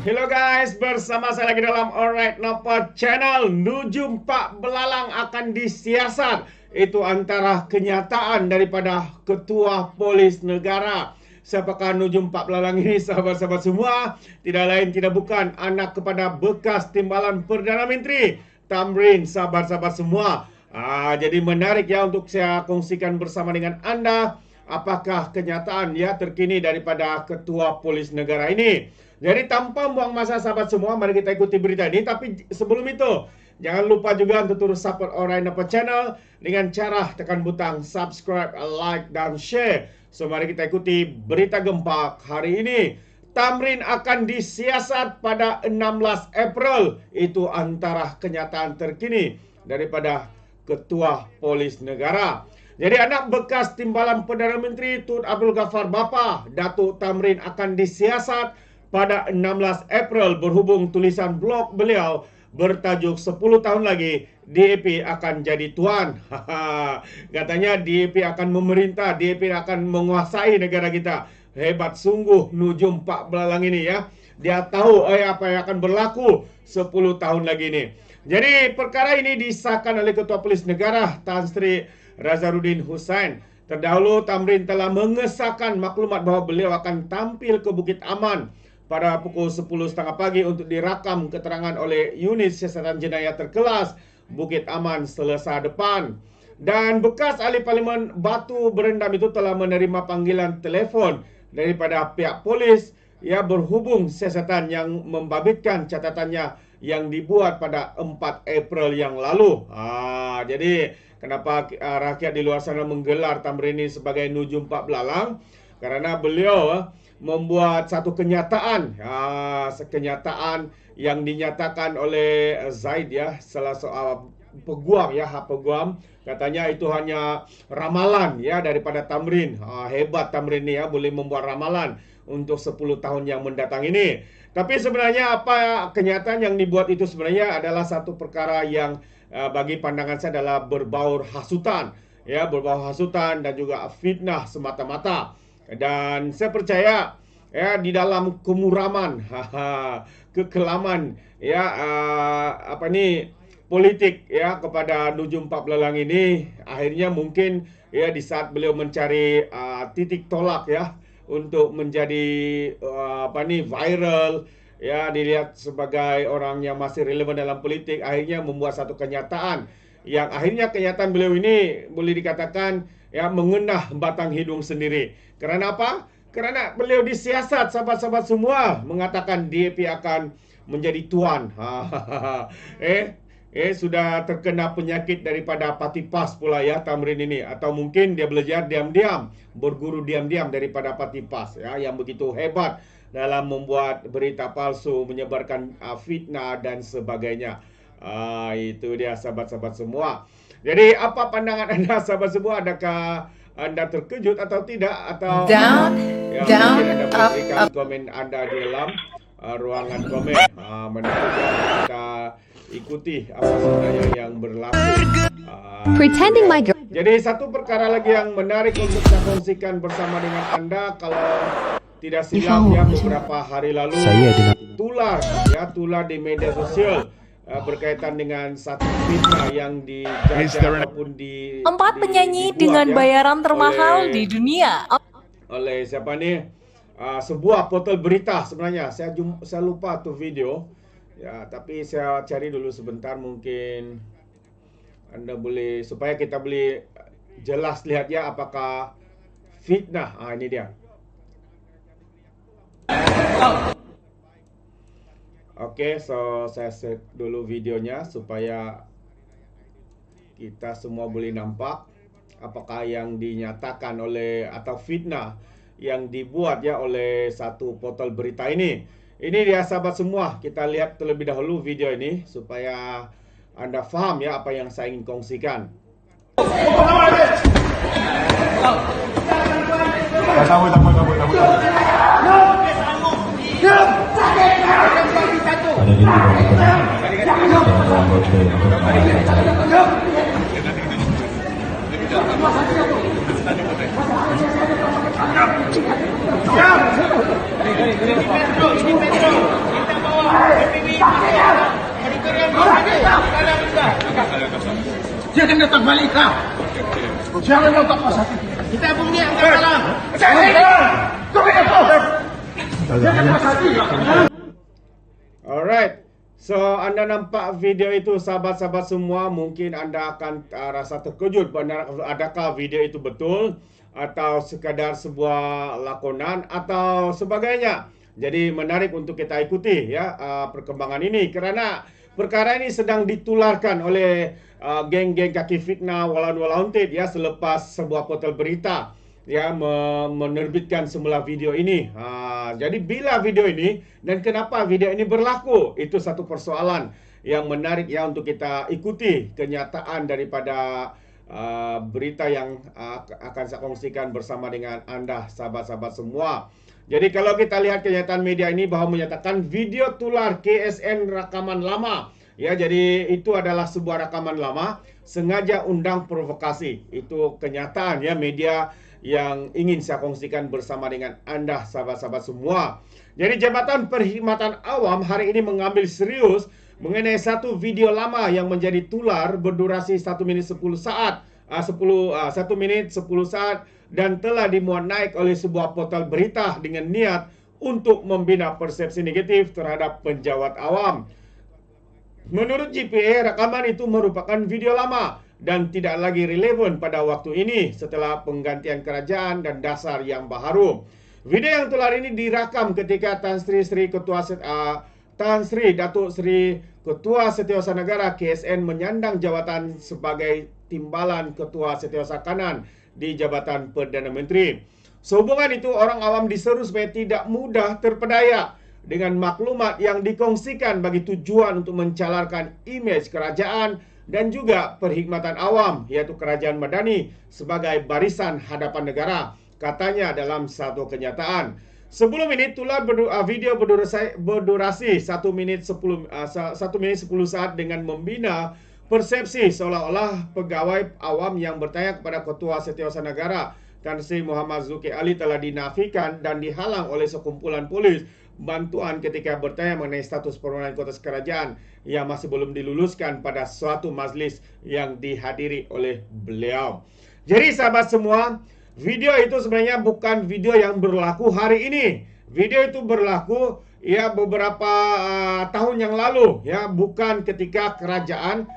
Hello guys, bersama saya lagi dalam Alright Napa Channel. Nujum Pak Belalang akan disiasat. Itu antara kenyataan daripada Ketua Polis Negara. Siapakah Nujum Pak Belalang ini, sahabat-sahabat semua? Tidak lain tidak bukan anak kepada bekas Timbalan Perdana Menteri Tamrin, sahabat-sahabat semua. Jadi menarik ya untuk saya kongsikan bersama dengan Anda. Apakah kenyataan ya terkini daripada Ketua Polis Negara ini? Jadi tanpa buang masa sahabat semua, mari kita ikuti berita ini. Tapi sebelum itu, jangan lupa juga untuk terus support Alright Napa Channel dengan cara tekan butang subscribe, like, dan share. So mari kita ikuti berita gempak hari ini. Tamrin akan disiasat pada 16 April. Itu antara kenyataan terkini daripada Ketua Polis Negara. Jadi anak bekas Timbalan Perdana Menteri Tun Abdul Ghaffar Bapa, Datuk Tamrin akan disiasat pada 16 April berhubung tulisan blog beliau bertajuk 10 tahun lagi DAP akan jadi tuan. Katanya DAP akan memerintah, DAP akan menguasai negara kita. Hebat sungguh Nujum Pak Belalang ini ya. Dia tahu apa yang akan berlaku 10 tahun lagi ini. Jadi perkara ini disahkan oleh Ketua Polis Negara Tan Sri Razaruddin Hussain. Terdahulu Tamrin telah mengesahkan maklumat bahawa beliau akan tampil ke Bukit Aman pada pukul 10.30 pagi untuk dirakam keterangan oleh Unit Siasatan Jenayah Terkelas Bukit Aman Selasa depan. Dan bekas ahli Parlimen Batu Berendam itu telah menerima panggilan telefon daripada pihak polis ya berhubung siasatan yang membabitkan catatannya yang dibuat pada 4 April yang lalu. Jadi kenapa rakyat di luar sana menggelar Tamrin ini sebagai Nujum Pak Belalang? Karena beliau membuat satu kenyataan, kenyataan yang dinyatakan oleh Zaid ya, salah seorang peguam ya, peguam. Katanya itu hanya ramalan ya daripada Tamrin. Hebat Tamrin ini ya, boleh membuat ramalan untuk 10 tahun yang mendatang ini. Tapi sebenarnya apa kenyataan yang dibuat itu sebenarnya adalah satu perkara yang bagi pandangan saya adalah berbau hasutan ya, berbau hasutan dan juga fitnah semata-mata. Dan saya percaya ya di dalam kemuraman, kekelaman ya politik ya kepada Nujum Pak Belalang ini, akhirnya mungkin ya di saat beliau mencari titik tolak ya untuk menjadi viral ya, dilihat sebagai orang yang masih relevan dalam politik, akhirnya membuat satu kenyataan yang akhirnya kenyataan beliau ini boleh dikatakan ya mengenah batang hidung sendiri. Karena apa? Karena beliau disiasat, sahabat-sahabat semua, mengatakan DAP akan menjadi tuan. Sudah terkena penyakit daripada Patipas pula ya Tamrin ini, atau mungkin dia belajar diam-diam, berguru diam-diam daripada Patipas ya, yang begitu hebat dalam membuat berita palsu, menyebarkan fitnah dan sebagainya. Itu dia sahabat-sahabat semua. Jadi apa pandangan Anda sahabat semua? Adakah Anda terkejut atau tidak? Atau down, Anda up, berikan up. komen Anda di dalam ruangan komen. Menarik kita ikuti apa sebenarnya yang berlaku. Pretending my girl. Jadi satu perkara lagi yang menarik untuk saya kongsikan bersama dengan Anda, kalau tidak silap ya beberapa hari lalu tular di media sosial berkaitan dengan satu fitnah yang dijajah ataupun di 4 penyanyi dengan bayaran termahal di dunia. Oleh siapa nih? Sebuah portal berita sebenarnya. Saya lupa tuh video. Ya, tapi saya cari dulu sebentar, mungkin Anda boleh supaya kita boleh jelas lihat ya apakah fitnah. Ini dia. Oke, so saya set dulu videonya supaya kita semua boleh nampak apakah yang dinyatakan oleh atau fitnah yang dibuat ya oleh satu portal berita ini. Ini dia sahabat semua, kita lihat terlebih dahulu video ini supaya Anda faham ya apa yang saya ingin kongsikan. Jangan datang balik kah? Jangan datang pasal kita pun ni angkat salam. Jangan pasal. Alright. So, anda nampak video itu sahabat-sahabat semua, mungkin anda akan rasa terkejut adakah video itu betul atau sekadar sebuah lakonan atau sebagainya. Jadi menarik untuk kita ikuti ya perkembangan ini kerana perkara ini sedang ditularkan oleh geng-geng kaki fitnah walaun-walauntit ya selepas sebuah portal berita ya menerbitkan semula video ini. Jadi bila video ini dan kenapa video ini berlaku, itu satu persoalan yang menarik ya untuk kita ikuti kenyataan daripada berita yang akan saya kongsikan bersama dengan anda sahabat-sahabat semua. Jadi kalau kita lihat kenyataan media ini bahawa menyatakan video tular KSN rakaman lama. Ya, jadi itu adalah sebuah rakaman lama sengaja undang provokasi. Itu kenyataan ya media yang ingin saya kongsikan bersama dengan anda sahabat-sahabat semua. Jadi Jabatan Perkhidmatan Awam hari ini mengambil serius mengenai satu video lama yang menjadi tular berdurasi 1 minit 10 saat. 1 minit 10 saat dan telah dimuat naik oleh sebuah portal berita dengan niat untuk membina persepsi negatif terhadap penjawat awam. Menurut GPA, rakaman itu merupakan video lama dan tidak lagi relevan pada waktu ini setelah penggantian kerajaan dan dasar yang baharu. Video yang tular ini dirakam ketika Tan Sri Datuk Sri Ketua Setiausaha Negara KSN menyandang jawatan sebagai timbalan Ketua Setiausaha Kanan di Jabatan Perdana Menteri. Sehubungan itu, orang awam diseru supaya tidak mudah terpedaya dengan maklumat yang dikongsikan bagi tujuan untuk mencalarkan imej kerajaan dan juga perkhidmatan awam, iaitu kerajaan madani sebagai barisan hadapan negara, katanya dalam satu kenyataan. Sebelum ini, tular video berdurasi 1 minit 10 saat dengan membina persepsi seolah-olah pegawai awam yang bertanya kepada Ketua Setiausaha Negara Tan Sri Muhammad Zulkifli Ali telah dinafikan dan dihalang oleh sekumpulan polis bantuan ketika bertanya mengenai status permohonan kotas kerajaan yang masih belum diluluskan pada suatu majlis yang dihadiri oleh beliau. Jadi sahabat semua, video itu sebenarnya bukan video yang berlaku hari ini. Video itu berlaku ya beberapa tahun yang lalu ya, bukan ketika kerajaan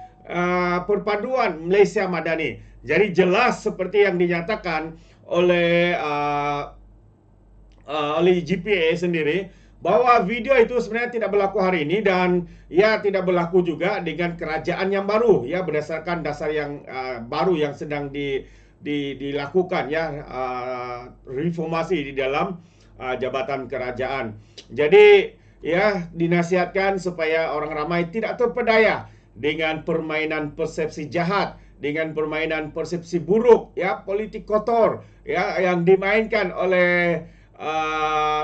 Perpaduan Malaysia Madani. Jadi jelas seperti yang dinyatakan oleh GPA sendiri bahwa video itu sebenarnya tidak berlaku hari ini dan ya tidak berlaku juga dengan kerajaan yang baru ya, berdasarkan dasar yang baru yang sedang dilakukan ya, reformasi di dalam jabatan kerajaan. Jadi ya dinasihatkan supaya orang ramai tidak terpedaya dengan permainan persepsi jahat, dengan permainan persepsi buruk ya, politik kotor ya yang dimainkan oleh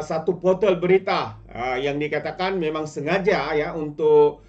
satu portal berita yang dikatakan memang sengaja ya untuk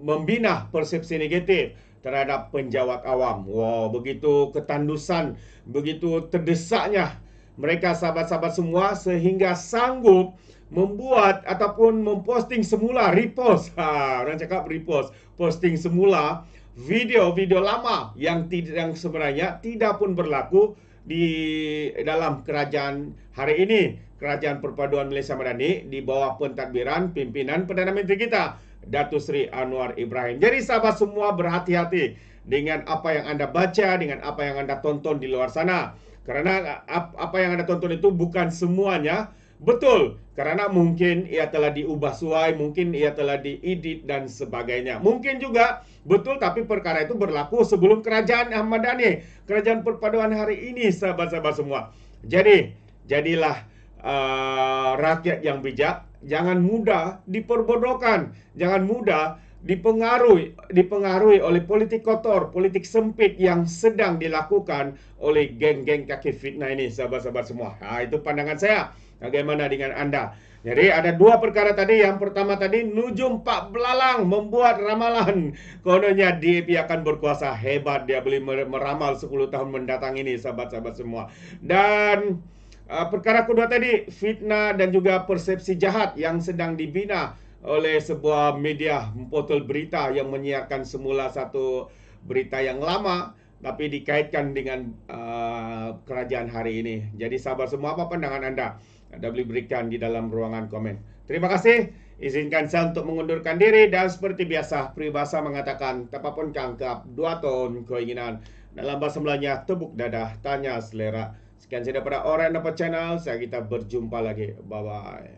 membina persepsi negatif terhadap penjawat awam. Wow, begitu ketandusan, begitu terdesaknya mereka sahabat-sahabat semua sehingga sanggup membuat ataupun memposting semula, repost, orang cakap repost, posting semula video-video lama yang sebenarnya tidak pun berlaku di dalam kerajaan hari ini, Kerajaan Perpaduan Malaysia Madani di bawah pentadbiran pimpinan Perdana Menteri kita, Datuk Seri Anwar Ibrahim. Jadi sahabat semua berhati-hati dengan apa yang anda baca, dengan apa yang anda tonton di luar sana. Karena apa yang anda tonton itu bukan semuanya betul, karena mungkin ia telah diubah suai, mungkin ia telah diedit dan sebagainya. Mungkin juga betul, tapi perkara itu berlaku sebelum kerajaan Ahmad Dhani, kerajaan perpaduan hari ini, sahabat-sahabat semua. Jadi, jadilah rakyat yang bijak, jangan mudah diperbodohkan, jangan mudah dipengaruhi oleh politik kotor, politik sempit yang sedang dilakukan oleh geng-geng kaki fitnah ini, sahabat-sahabat semua. Itu pandangan saya. Bagaimana dengan anda? Jadi ada dua perkara tadi. Yang pertama tadi, Nujum Pak Belalang membuat ramalan. Kononnya DAP akan berkuasa. Hebat, dia boleh meramal 10 tahun mendatang ini, sahabat-sahabat semua. Dan Perkara kedua tadi, fitnah dan juga persepsi jahat yang sedang dibina oleh sebuah media portal berita yang menyiarkan semula satu berita yang lama tapi dikaitkan dengan kerajaan hari ini. Jadi sahabat semua, apa pandangan anda? Anda boleh berikan di dalam ruangan komen. Terima kasih. Izinkan saya untuk mengundurkan diri dan seperti biasa peribahasa mengatakan tapapun kangkap dua ton keinginan. Dalam bahasa Melayunya tepuk dadah tanya selera. Sekian saya daripada Alright Nampak Channel. Saya kita berjumpa lagi. Bye bye.